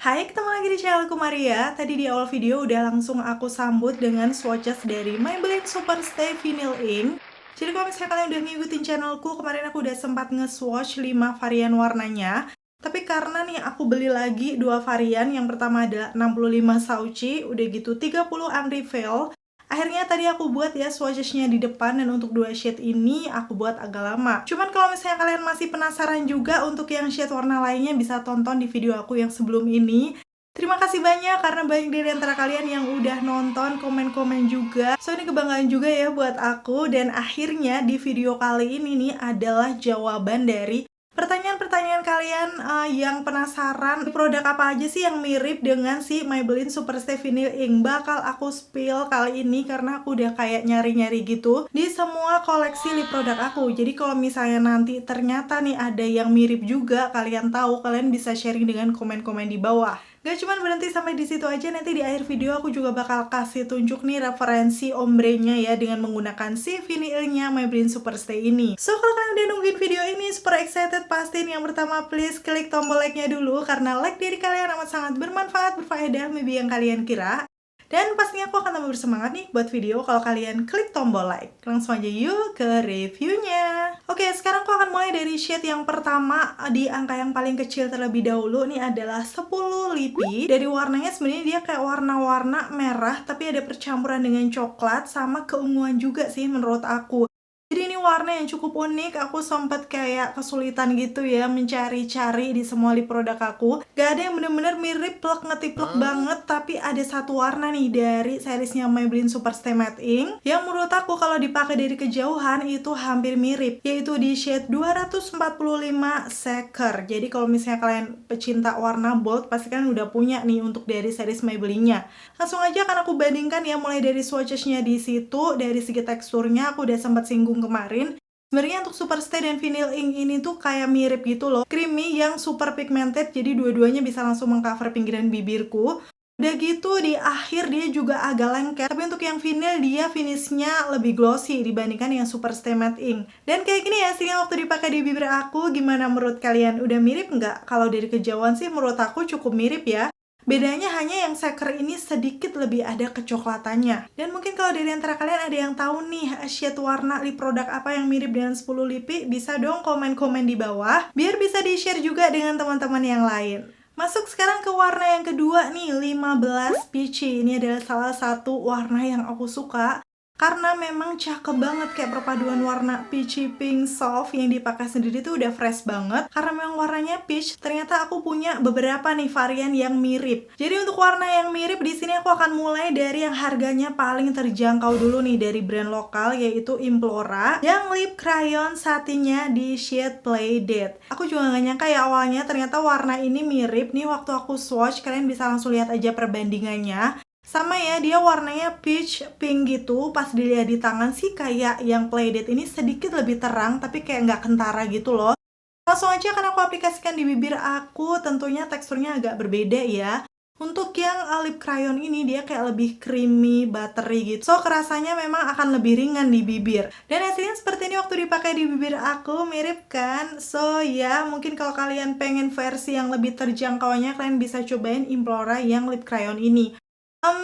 Hai, ketemu lagi di channelku Maria. Tadi di awal video udah langsung aku sambut dengan swatches dari Maybelline Superstay Vinyl Ink. Jadi kalau misalnya kalian udah ngikutin channelku, kemarin aku udah sempat nge-swatch 5 varian warnanya. Tapi karena nih aku beli lagi 2 varian, yang pertama adalah 65 Sauci, udah gitu 30 Unreveal. Akhirnya tadi aku buat ya swatchesnya di depan, dan untuk 2 shade ini aku buat agak lama. Cuman kalau misalnya kalian masih penasaran juga untuk yang shade warna lainnya, bisa tonton di video aku yang sebelum ini. Terima kasih banyak karena banyak dari antara kalian yang udah nonton, komen-komen juga. So ini kebanggaan juga ya buat aku, dan akhirnya di video kali ini nih adalah jawaban dari pertanyaan-pertanyaan kalian yang penasaran produk apa aja sih yang mirip dengan si Maybelline Superstay Vinyl Ink. Bakal aku spill kali ini karena aku udah kayak nyari-nyari gitu di semua koleksi lip produk aku. Jadi kalau misalnya nanti ternyata nih ada yang mirip juga, kalian tahu, kalian bisa sharing dengan komen-komen di bawah. Gak cuma berhenti sampai di situ aja, nanti di akhir video aku juga bakal kasih tunjuk nih referensi ombrenya ya dengan menggunakan si vinylnya Maybelline Superstay ini. So kalau kalian udah nungguin video ini super excited, pastiin yang pertama please klik tombol like-nya dulu, karena like dari kalian amat sangat bermanfaat, berfaedah, maybe yang kalian kira. Dan pastinya aku akan tambah bersemangat nih buat video kalau kalian klik tombol like. Langsung aja yuk ke reviewnya. Oke, sekarang aku akan mulai dari shade yang pertama di angka yang paling kecil terlebih dahulu. Ini adalah 10 Lipi. Dari warnanya sebenarnya dia kayak warna-warna merah, tapi ada percampuran dengan coklat sama keunguan juga sih menurut aku. Jadi ini warna yang cukup unik, aku sempat kayak kesulitan gitu ya mencari-cari di semua lip produk aku. Gak ada yang bener-bener mirip plek ngetiplek banget, tapi ada satu warna nih dari seriesnya Maybelline Superstay Matte Ink yang menurut aku kalau dipakai dari kejauhan itu hampir mirip, yaitu di shade 245 Shaker. Jadi kalau misalnya kalian pecinta warna bold, pasti kalian udah punya nih untuk dari series Maybelline-nya. Langsung aja akan aku bandingkan ya, mulai dari swatches-nya di situ. Dari segi teksturnya aku udah sempat singgung kemarin. Sebenarnya untuk Superstay dan Vinyl Ink ini tuh kayak mirip gitu loh. Creamy yang super pigmented, jadi dua-duanya bisa langsung mengcover pinggiran bibirku. Udah gitu di akhir dia juga agak lengket, tapi untuk yang vinyl dia finishnya lebih glossy dibandingkan yang Superstay Matte Ink. Dan kayak gini ya hasilnya waktu dipakai di bibir aku. Gimana menurut kalian? Udah mirip nggak? Kalau dari kejauhan sih menurut aku cukup mirip ya. Bedanya hanya yang Shaker ini sedikit lebih ada kecoklatannya. Dan mungkin kalau dari antara kalian ada yang tahu nih shade warna lip produk apa yang mirip dengan 10 Lipi, bisa dong komen-komen di bawah biar bisa di-share juga dengan teman-teman yang lain. Masuk sekarang ke warna yang kedua nih, 15 Peachy. Ini adalah salah satu warna yang aku suka karena memang cakep banget, kayak perpaduan warna peachy pink soft yang dipakai sendiri tuh udah fresh banget. Karena memang warnanya peach, ternyata aku punya beberapa nih varian yang mirip. Jadi untuk warna yang mirip di sini aku akan mulai dari yang harganya paling terjangkau dulu nih, dari brand lokal yaitu Implora yang lip crayon satinnya di shade Play Date. Aku juga gak nyangka ya awalnya ternyata warna ini mirip nih. Waktu aku swatch, kalian bisa langsung lihat aja perbandingannya. Sama ya, dia warnanya peach pink gitu. Pas dilihat di tangan sih kayak yang Playdate ini sedikit lebih terang, tapi kayak nggak kentara gitu loh. Langsung aja akan aku aplikasikan di bibir aku. Tentunya teksturnya agak berbeda ya. Untuk yang lip crayon ini dia kayak lebih creamy, buttery gitu. So kerasanya memang akan lebih ringan di bibir. Dan hasilnya seperti ini waktu dipakai di bibir aku, mirip kan? So ya, mungkin kalau kalian pengen versi yang lebih terjangkaunya, kalian bisa cobain Implora yang lip crayon ini.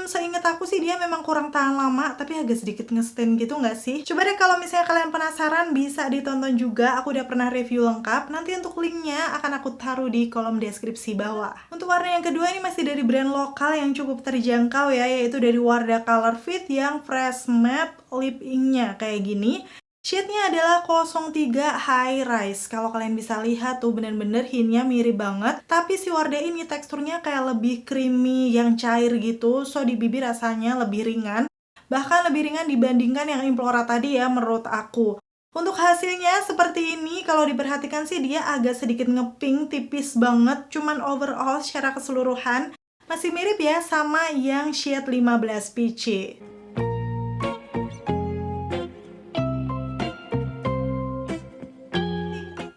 Seingat aku sih dia memang kurang tahan lama, tapi agak sedikit nge-stain gitu nggak sih? Coba deh kalau misalnya kalian penasaran, bisa ditonton juga. Aku udah pernah review lengkap. Nanti untuk linknya akan aku taruh di kolom deskripsi bawah. Untuk warna yang kedua ini masih dari brand lokal yang cukup terjangkau ya, yaitu dari Wardah Color Fit yang Fresh Matte Lip Ink-nya kayak gini. Shade-nya adalah 03 High Rise. Kalau kalian bisa lihat tuh bener-bener hintnya mirip banget. Tapi si Wardah ini teksturnya kayak lebih creamy, yang cair gitu. So di bibir rasanya lebih ringan. Bahkan lebih ringan dibandingkan yang Implora tadi ya menurut aku. Untuk hasilnya seperti ini, kalau diperhatikan sih dia agak sedikit ngepink, tipis banget. Cuman overall secara keseluruhan masih mirip ya sama yang shade 15 Peachy.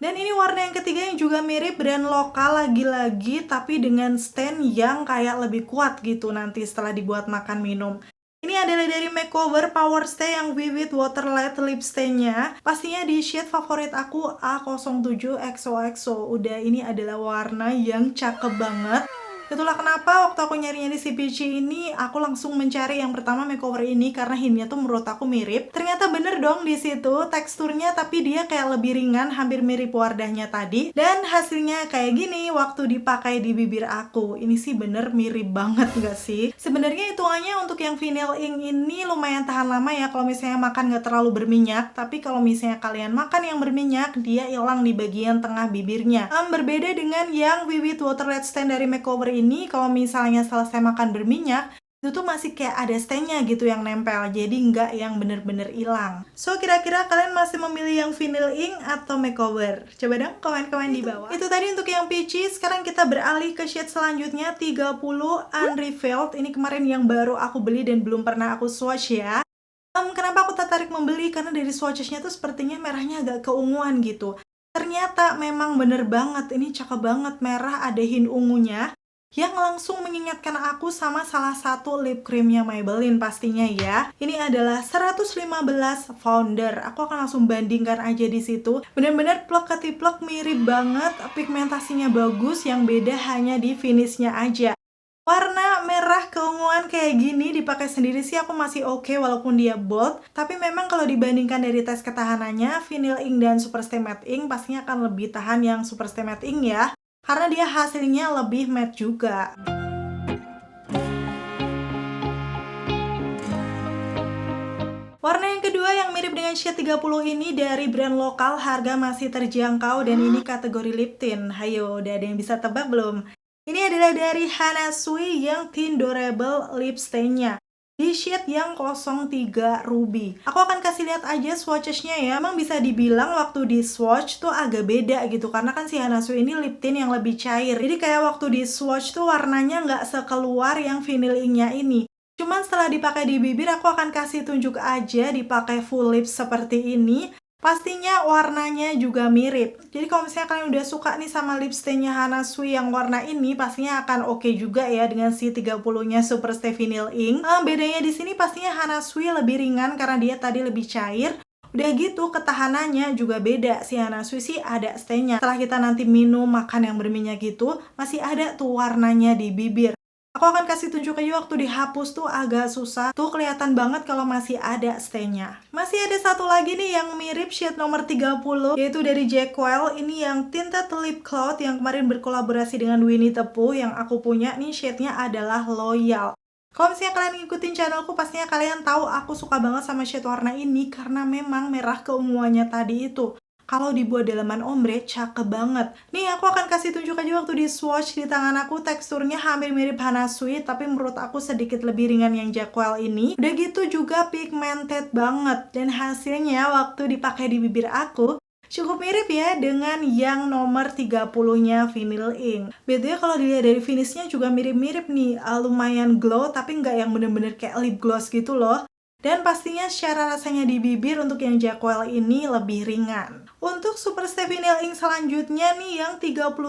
Dan ini warna yang ketiga yang juga mirip, brand lokal lagi-lagi, tapi dengan stain yang kayak lebih kuat gitu nanti setelah dibuat makan minum. Ini adalah dari Makeover Power Stay yang Vivid Waterlight Lip Stain-nya. Pastinya di shade favorit aku A07 XOXO. Udah, ini adalah warna yang cakep banget. Itulah kenapa waktu aku nyarinya di CPC ini, aku langsung mencari yang pertama makeover ini karena hintnya tuh menurut aku mirip. Ternyata bener dong di situ teksturnya, tapi dia kayak lebih ringan, hampir mirip Wardahnya tadi. Dan hasilnya kayak gini waktu dipakai di bibir aku. Ini sih bener mirip banget gak sih? Sebenarnya hitungannya untuk yang vinyl ink ini lumayan tahan lama ya kalau misalnya makan gak terlalu berminyak. Tapi kalau misalnya kalian makan yang berminyak, dia hilang di bagian tengah bibirnya. Berbeda dengan yang Vivid Waterlet Stain dari makeover ini, kalau misalnya selesai makan berminyak, itu tuh masih kayak ada stainnya gitu yang nempel, jadi nggak yang bener-bener hilang. So, kira-kira kalian masih memilih yang vinyl ink atau makeover? Coba dong komen-komen di bawah. Itu tadi untuk yang peachy. Sekarang kita beralih ke shade selanjutnya, 30 Unrevealed. Ini kemarin yang baru aku beli dan belum pernah aku swatch ya. Kenapa aku tertarik membeli? Karena dari swatchesnya tuh sepertinya merahnya agak keunguan gitu. Ternyata memang bener banget, ini cakep banget, merah ada hint ungunya yang langsung mengingatkan aku sama salah satu lip creamnya Maybelline pastinya ya. Ini adalah 115 Founder. Aku akan langsung bandingkan aja di situ. Bener-bener plek ketiplek mirip banget, pigmentasinya bagus, yang beda hanya di finishnya aja. Warna merah keunguan kayak gini dipakai sendiri sih aku masih oke walaupun dia bold. Tapi memang kalau dibandingkan dari tes ketahanannya, Vinyl Ink dan Superstay Matte Ink pastinya akan lebih tahan yang Superstay Matte Ink ya. Karena dia hasilnya lebih matte juga. Warna yang kedua yang mirip dengan shade 30 ini dari brand lokal, harga masih terjangkau dan ini kategori lip tint. Hayo, udah ada yang bisa tebak belum? Ini adalah dari Hana Sui yang Tint Durable Lip Stain-nya di shade yang 03 Ruby. Aku akan kasih lihat aja swatches-nya ya. Emang bisa dibilang waktu di swatch tuh agak beda gitu, karena kan si Hana Sui ini lip tint yang lebih cair. Jadi kayak waktu di swatch tuh warnanya nggak sekeluar yang vinyl ink-nya ini. Cuman setelah dipakai di bibir, aku akan kasih tunjuk aja dipakai full lips seperti ini. Pastinya warnanya juga mirip. Jadi kalau misalnya kalian udah suka nih sama lip stain-nya Hana Sui yang warna ini, pastinya akan oke juga ya dengan si 30-nya Superstay Vinyl Ink. Bedanya di sini pastinya Hana Sui lebih ringan karena dia tadi lebih cair. Udah gitu ketahanannya juga beda. Si Hana Sui sih ada stainnya. Setelah kita nanti minum makan yang berminyak gitu, masih ada tuh warnanya di bibir. Aku akan kasih tunjuk aja waktu dihapus tuh agak susah. Tuh kelihatan banget kalau masih ada stainnya. Masih ada satu lagi nih yang mirip shade nomor 30, yaitu dari Jackwell. Ini yang Tinted Lip Cloud yang kemarin berkolaborasi dengan Winnie the Pooh. Yang aku punya nih shade-nya adalah Loyal. Kalau misalnya kalian ngikutin channelku, pastinya kalian tahu aku suka banget sama shade warna ini karena memang merah keunguannya tadi itu. Kalau dibuat dalaman ombre, cakep banget. Nih, aku akan kasih tunjuk aja waktu di swatch di tangan aku. Teksturnya hampir mirip Hana Sui, tapi menurut aku sedikit lebih ringan yang Jackwell ini. Udah gitu juga pigmented banget. Dan hasilnya waktu dipakai di bibir aku, cukup mirip ya dengan yang nomor 30-nya Vinyl Ink. Bedanya kalau dilihat dari finishnya juga mirip-mirip nih. Lumayan glow, tapi nggak yang bener-bener kayak lip gloss gitu loh. Dan pastinya secara rasanya di bibir untuk yang Jackwell ini lebih ringan. Untuk Superstay Vinyl Ink selanjutnya nih yang 35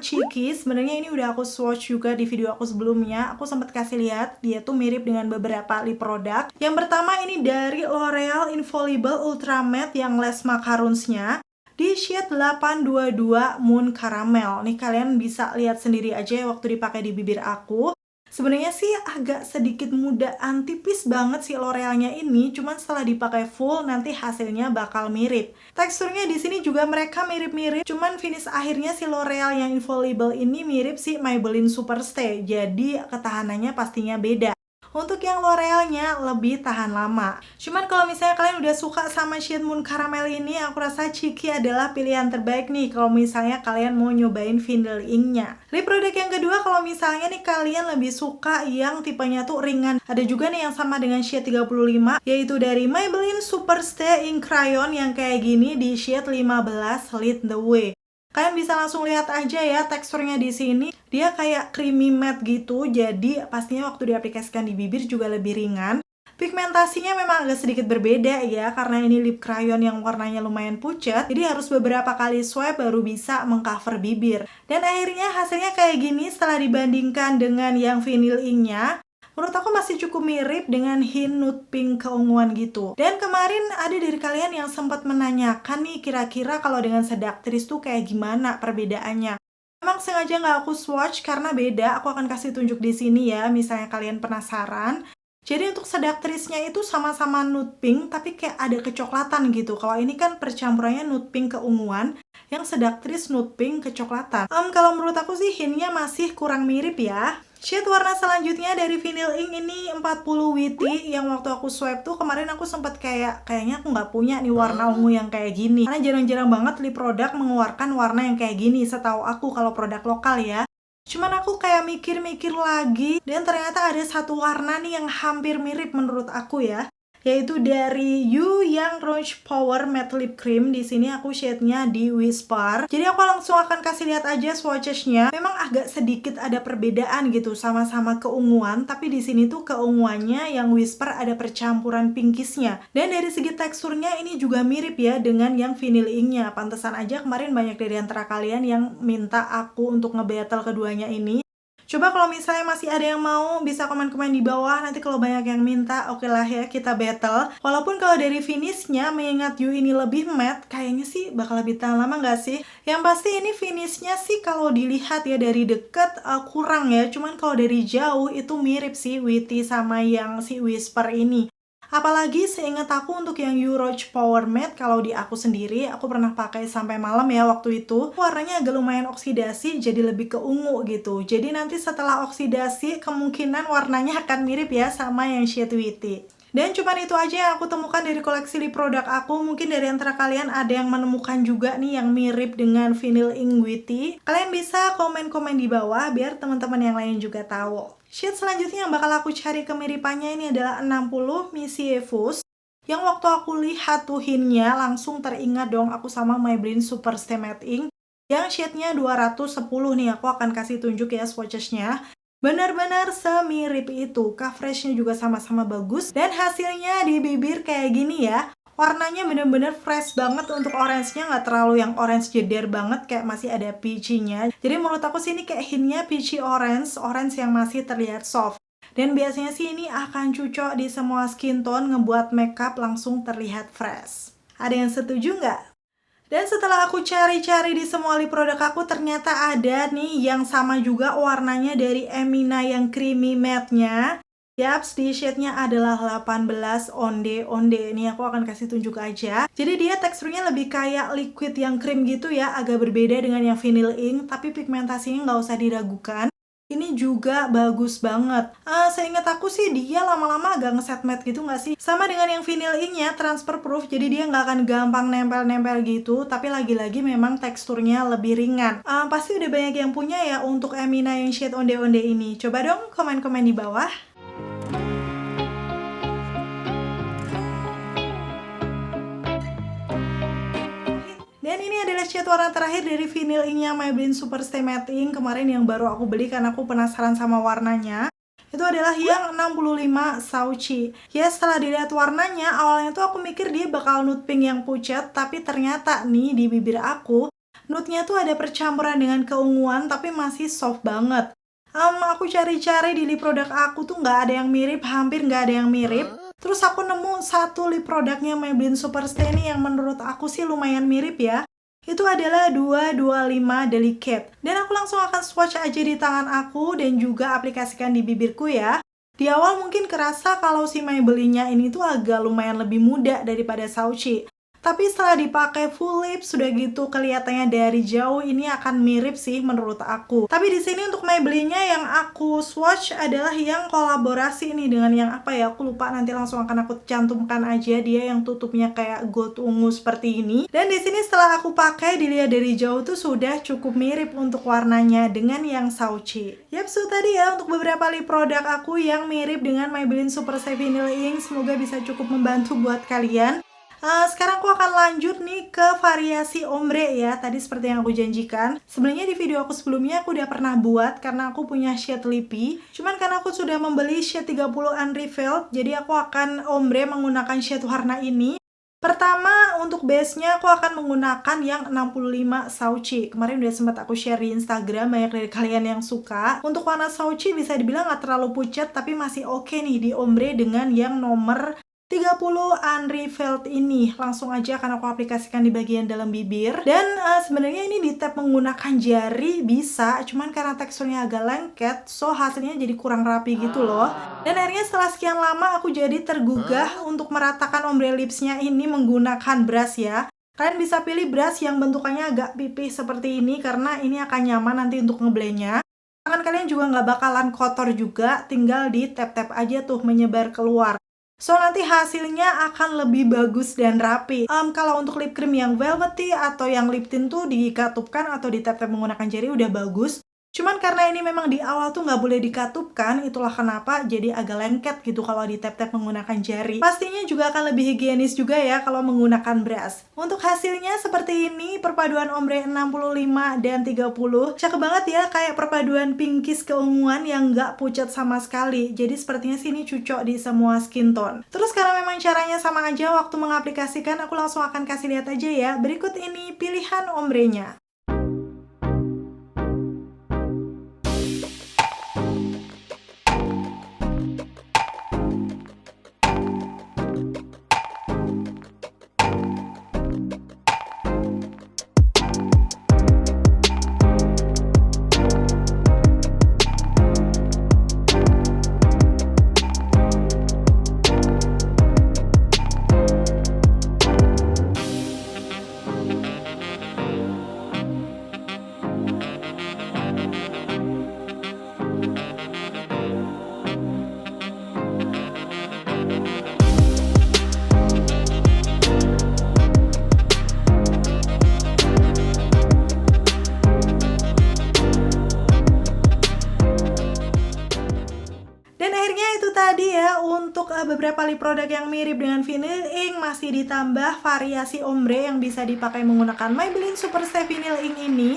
Cheeky. Sebenarnya ini udah aku swatch juga di video aku sebelumnya. Aku sempat kasih lihat, dia tuh mirip dengan beberapa lip product. Yang pertama ini dari L'Oreal Infallible Ultra Matte yang Les Macaroons-nya di shade 822 Moon Caramel. Nih kalian bisa lihat sendiri aja waktu dipakai di bibir aku. Sebenarnya sih agak sedikit mudaan, tipis banget si L'Oreal-nya ini, cuman setelah dipakai full nanti hasilnya bakal mirip. Teksturnya di sini juga mereka mirip-mirip, cuman finish akhirnya si L'Oreal yang Infallible ini mirip si Maybelline Superstay, jadi ketahanannya pastinya beda. Untuk yang L'Oreal-nya lebih tahan lama. Cuman kalau misalnya kalian udah suka sama shade Moon Caramel ini, aku rasa Cheeky adalah pilihan terbaik nih kalau misalnya kalian mau nyobain Vinyl Ink-nya. Lip product yang kedua, kalau misalnya nih kalian lebih suka yang tipenya tuh ringan. Ada juga nih yang sama dengan shade 35, yaitu dari Maybelline Superstay Ink Crayon yang kayak gini di shade 15 Lead the Way. Kalian bisa langsung lihat aja ya teksturnya di sini. Dia kayak creamy matte gitu, jadi pastinya waktu diaplikasikan di bibir juga lebih ringan. Pigmentasinya memang agak sedikit berbeda ya, karena ini lip crayon yang warnanya lumayan pucat, jadi harus beberapa kali swipe baru bisa mengcover bibir. Dan akhirnya hasilnya kayak gini setelah dibandingkan dengan yang Vinyl Ink-nya. Menurut aku masih cukup mirip dengan hint nude pink keunguan gitu. Dan kemarin ada dari kalian yang sempat menanyakan nih kira-kira kalau dengan Seductress tuh kayak gimana perbedaannya. Emang sengaja nggak aku swatch karena beda, aku akan kasih tunjuk di sini ya, misalnya kalian penasaran. Jadi untuk seductress-nya itu sama-sama nude pink, tapi kayak ada kecoklatan gitu. Kalau ini kan percampurannya nude pink keunguan, yang seductress nude pink kecoklatan. Kalau menurut aku sih hintnya masih kurang mirip ya. Shade warna selanjutnya dari Vinyl Ink ini 40 Witty, yang waktu aku swipe tuh kemarin aku sempat kayaknya aku nggak punya nih warna ungu yang kayak gini. Karena jarang-jarang banget lip produk mengeluarkan warna yang kayak gini, setahu aku kalau produk lokal ya. Cuman aku kayak mikir-mikir lagi, dan ternyata ada satu warna nih yang hampir mirip menurut aku ya, yaitu dari You Young Rouge Power Matte Lip Cream. Di sini aku shade-nya di Whisper. Jadi aku langsung akan kasih lihat aja swatches-nya. Memang agak sedikit ada perbedaan gitu, sama-sama keunguan, tapi di sini tuh keunguannya yang Whisper ada percampuran pinkisnya. Dan dari segi teksturnya ini juga mirip ya dengan yang Vinyl Ink-nya. Pantesan aja kemarin banyak dari antara kalian yang minta aku untuk nge-battle keduanya ini. Coba kalau misalnya masih ada yang mau, bisa komen-komen di bawah. Nanti kalau banyak yang minta, oke lah ya, kita battle. Walaupun kalau dari finishnya, mengingat You ini lebih matte, kayaknya sih bakal lebih tahan lama nggak sih? Yang pasti ini finishnya sih kalau dilihat ya dari deket kurang ya. Cuman kalau dari jauh itu mirip sih Witty sama yang si Whisper ini. Apalagi seingat aku untuk yang You Rouge Power Matte, kalau di aku sendiri, aku pernah pakai sampai malam ya waktu itu. Warnanya agak lumayan oksidasi, jadi lebih ke ungu gitu. Jadi nanti setelah oksidasi, kemungkinan warnanya akan mirip ya sama yang shade Witty. Dan cuman itu aja yang aku temukan dari koleksi lip produk aku. Mungkin dari antara kalian ada yang menemukan juga nih yang mirip dengan Vinyl Ink Witty. Kalian bisa komen-komen di bawah biar teman-teman yang lain juga tahu. Shade selanjutnya yang bakal aku cari kemiripannya ini adalah 60 Mischievous. Yang waktu aku lihat tuh hintnya langsung teringat dong aku sama Maybelline Superstay Matte Ink. Yang shade-nya 210 nih, aku akan kasih tunjuk ya swatches-nya. Benar-benar semirip itu, coverage-nya juga sama-sama bagus. Dan hasilnya di bibir kayak gini ya. Warnanya bener-bener fresh banget untuk orange-nya, nggak terlalu yang orange jeder banget, kayak masih ada peachy-nya. Jadi menurut aku sih ini kayak hintnya peachy orange, orange yang masih terlihat soft. Dan biasanya sih ini akan cocok di semua skin tone, ngebuat makeup langsung terlihat fresh. Ada yang setuju nggak? Dan setelah aku cari-cari di semua lip produk aku, ternyata ada nih yang sama juga warnanya dari Emina yang creamy matte-nya. Yaps, di shade-nya adalah 18 Onde Onde. Ini aku akan kasih tunjuk aja. Jadi dia teksturnya lebih kayak liquid yang cream gitu ya, agak berbeda dengan yang Vinyl Ink, tapi pigmentasinya nggak usah diragukan. Ini juga bagus banget. Seingat aku sih dia lama-lama agak ngeset matte gitu nggak sih? Sama dengan yang Vinyl Ink-nya, transfer proof, jadi dia nggak akan gampang nempel-nempel gitu, tapi lagi-lagi memang teksturnya lebih ringan. Pasti udah banyak yang punya ya untuk Emina yang shade Onde Onde ini. Coba dong komen-komen di bawah. Dan ini adalah shade warna terakhir dari Vinyl Ink-nya Maybelline Superstay Matte Ink kemarin yang baru aku beli karena aku penasaran sama warnanya. Itu adalah yang 65 Sauchi. Ya setelah dilihat warnanya, awalnya tuh aku mikir dia bakal nude pink yang pucat, tapi ternyata nih di bibir aku, nude-nya tuh ada percampuran dengan keunguan tapi masih soft banget. Aku cari-cari di lip produk aku tuh nggak ada yang mirip, hampir nggak ada yang mirip. Terus aku nemu satu lip produknya Maybelline Superstay ini yang menurut aku sih lumayan mirip ya. Itu adalah 225 Delicate. Dan aku langsung akan swatch aja di tangan aku dan juga aplikasikan di bibirku ya. Di awal mungkin kerasa kalau si Maybelline-nya ini tuh agak lumayan lebih muda daripada Sauchi. Tapi setelah dipakai full lips, sudah gitu kelihatannya dari jauh ini akan mirip sih menurut aku. Tapi di sini untuk Maybelline-nya yang aku swatch adalah yang kolaborasi nih dengan yang apa ya, aku lupa, nanti langsung akan aku cantumkan aja dia yang tutupnya kayak gold ungu seperti ini. Dan di sini setelah aku pakai, dilihat dari jauh tuh sudah cukup mirip untuk warnanya dengan yang Sauchi. Yap, so tadi ya untuk beberapa lip produk aku yang mirip dengan Maybelline Superstay Vinyl Ink, semoga bisa cukup membantu buat kalian. Sekarang aku akan lanjut nih ke variasi ombre ya. Tadi seperti yang aku janjikan, sebenarnya di video aku sebelumnya aku udah pernah buat karena aku punya shade lippy. Cuman karena aku sudah membeli shade 30 Unrevealed, jadi aku akan ombre menggunakan shade warna ini. Pertama, untuk base-nya aku akan menggunakan yang 65 Sauchi. Kemarin udah sempat aku share di Instagram, banyak dari kalian yang suka. Untuk warna Sauchi bisa dibilang gak terlalu pucat, tapi masih oke nih di ombre dengan yang nomor 30 Unrevealed ini. Langsung aja akan aku aplikasikan di bagian dalam bibir. Dan sebenarnya ini di tap menggunakan jari bisa, cuman karena teksturnya agak lengket, so hasilnya jadi kurang rapi gitu loh. Dan akhirnya setelah sekian lama aku jadi tergugah untuk meratakan ombre lipsnya ini menggunakan brush ya. Kalian bisa pilih brush yang bentukannya agak pipih seperti ini karena ini akan nyaman nanti untuk ngeblendnya. Tangan kalian juga nggak bakalan kotor juga, tinggal di tap-tap aja tuh menyebar keluar. So nanti hasilnya akan lebih bagus dan rapi. Kalau untuk lip cream yang velvety atau yang lip tint tuh dikatupkan atau di tap-tap menggunakan jari udah bagus. Cuman karena ini memang di awal tuh nggak boleh dikatupkan, itulah kenapa jadi agak lengket gitu kalau di tap-tap menggunakan jari. Pastinya juga akan lebih higienis juga ya kalau menggunakan brush. Untuk hasilnya seperti ini, perpaduan ombre 65 dan 30. Cakep banget ya, kayak perpaduan pinkish keunguan yang nggak pucat sama sekali. Jadi sepertinya sih ini cocok di semua skin tone. Terus karena memang caranya sama aja waktu mengaplikasikan, aku langsung akan kasih lihat aja ya. Berikut ini pilihan ombrenya. Tadi ya untuk beberapa lip produk yang mirip dengan Vinyl Ink, masih ditambah variasi ombre yang bisa dipakai menggunakan Maybelline Superstay Vinyl Ink ini.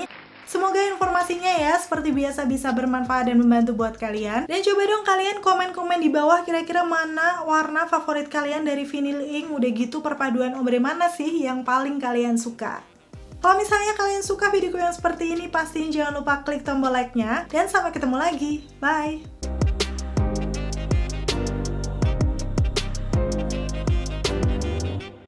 Semoga informasinya ya seperti biasa bisa bermanfaat dan membantu buat kalian. Dan coba dong kalian komen-komen di bawah kira-kira mana warna favorit kalian dari Vinyl Ink. Udah gitu perpaduan ombre mana sih yang paling kalian suka. Kalau misalnya kalian suka videoku yang seperti ini, pastiin jangan lupa klik tombol like-nya. Dan sampai ketemu lagi. Bye!